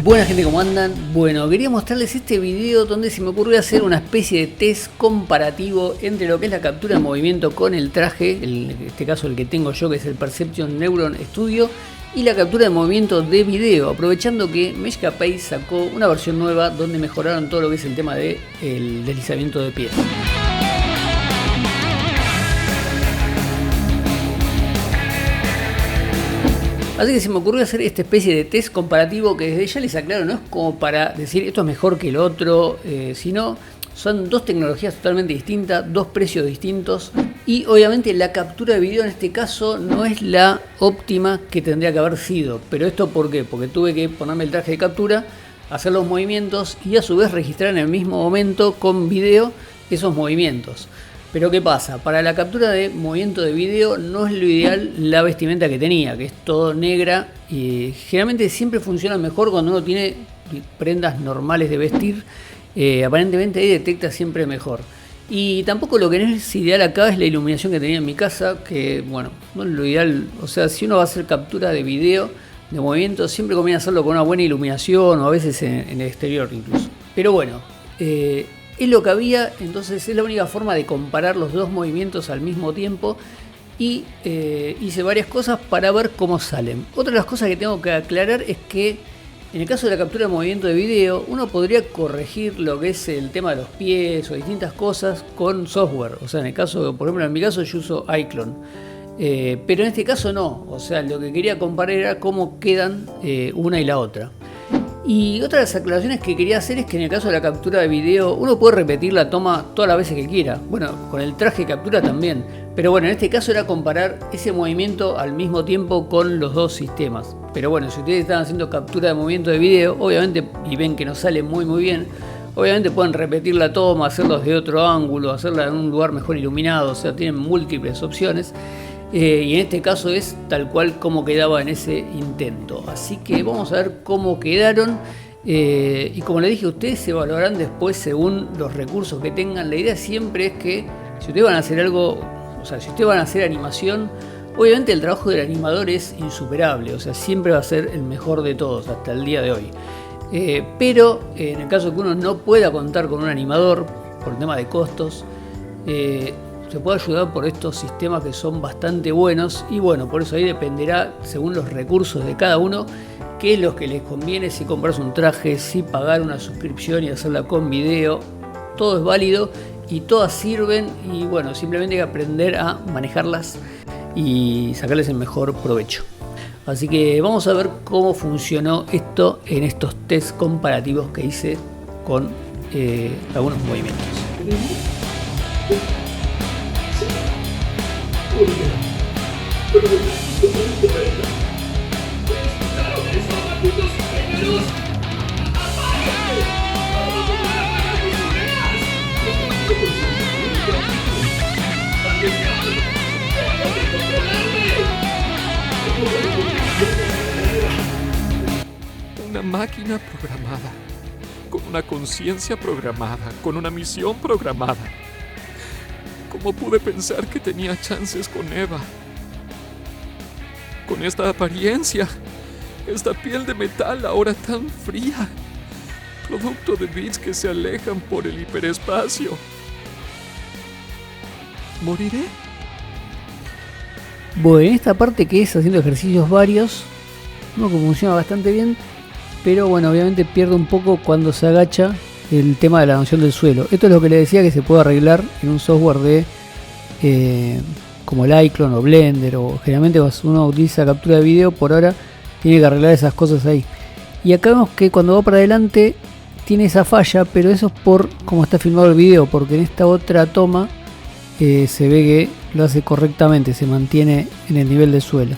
Buena gente, ¿cómo andan? Bueno, quería mostrarles este video donde se me ocurrió hacer una especie de test comparativo entre lo que es la captura de movimiento con el traje, en este caso el que tengo yo, que es el Perception Neuron Studio, y la captura de movimiento de video, aprovechando que Meshcapade sacó una versión nueva donde mejoraron todo lo que es el tema del deslizamiento de pies. Así que se me ocurrió hacer esta especie de test comparativo que desde ya les aclaro, no es como para decir esto es mejor que el otro, sino son dos tecnologías totalmente distintas, dos precios distintos y obviamente la captura de video en este caso no es la óptima que tendría que haber sido. Pero esto ¿por qué? Porque tuve que ponerme el traje de captura, hacer los movimientos y a su vez registrar en el mismo momento con video esos movimientos. Pero ¿qué pasa? Para la captura de movimiento de video no es lo ideal la vestimenta que tenía, que es todo negra y generalmente siempre funciona mejor cuando uno tiene prendas normales de vestir. Aparentemente ahí detecta siempre mejor. Y tampoco lo que no es ideal acá es la iluminación que tenía en mi casa, que bueno, no es lo ideal. O sea, si uno va a hacer captura de video, de movimiento, siempre conviene hacerlo con una buena iluminación o a veces en el exterior incluso. Pero bueno, es lo que había, entonces es la única forma de comparar los dos movimientos al mismo tiempo y hice varias cosas para ver cómo salen. Otra de las cosas que tengo que aclarar es que en el caso de la captura de movimiento de video uno podría corregir lo que es el tema de los pies o distintas cosas con software. O sea, en el caso, por ejemplo en mi caso yo uso iClone, pero en este caso no. O sea, lo que quería comparar era cómo quedan una y la otra. Y otra de las aclaraciones que quería hacer es que en el caso de la captura de video uno puede repetir la toma todas las veces que quiera. Bueno, con el traje de captura también. Pero bueno, en este caso era comparar ese movimiento al mismo tiempo con los dos sistemas. Pero bueno, si ustedes están haciendo captura de movimiento de video, obviamente, y ven que no sale muy bien, obviamente pueden repetir la toma, hacerlo desde otro ángulo, hacerla en un lugar mejor iluminado. O sea, tienen múltiples opciones. Y en este caso es tal cual como quedaba en ese intento. Así que vamos a ver cómo quedaron. Y como les dije, ustedes se evaluarán después según los recursos que tengan. La idea siempre es que si ustedes van a hacer algo, o sea, si ustedes van a hacer animación, obviamente el trabajo del animador es insuperable. O sea, siempre va a ser el mejor de todos hasta el día de hoy. Pero en el caso que uno no pueda contar con un animador por el tema de costos, se puede ayudar por estos sistemas que son bastante buenos y bueno, por eso ahí dependerá según los recursos de cada uno qué es lo que les conviene, si comprarse un traje, si pagar una suscripción y hacerla con video. Todo es válido y todas sirven y bueno, simplemente hay que aprender a manejarlas y sacarles el mejor provecho. Así que vamos a ver cómo funcionó esto en estos test comparativos que hice con algunos movimientos. Una máquina programada, con una conciencia programada, con una misión programada. ¿Cómo pude pensar que tenía chances con Eva? Con esta apariencia, esta piel de metal ahora tan fría, producto de bits que se alejan por el hiperespacio. ¿Moriré? Bueno, en esta parte que es haciendo ejercicios varios, uno que funciona bastante bien, pero bueno, obviamente pierde un poco cuando se agacha el tema de la noción del suelo. Esto es lo que les decía que se puede arreglar en un software de como el iClone o Blender, o generalmente cuando uno utiliza captura de video, por ahora tiene que arreglar esas cosas ahí. Y acá vemos que cuando va para adelante tiene esa falla, pero eso es por cómo está filmado el video, porque en esta otra toma se ve que lo hace correctamente, se mantiene en el nivel del suelo.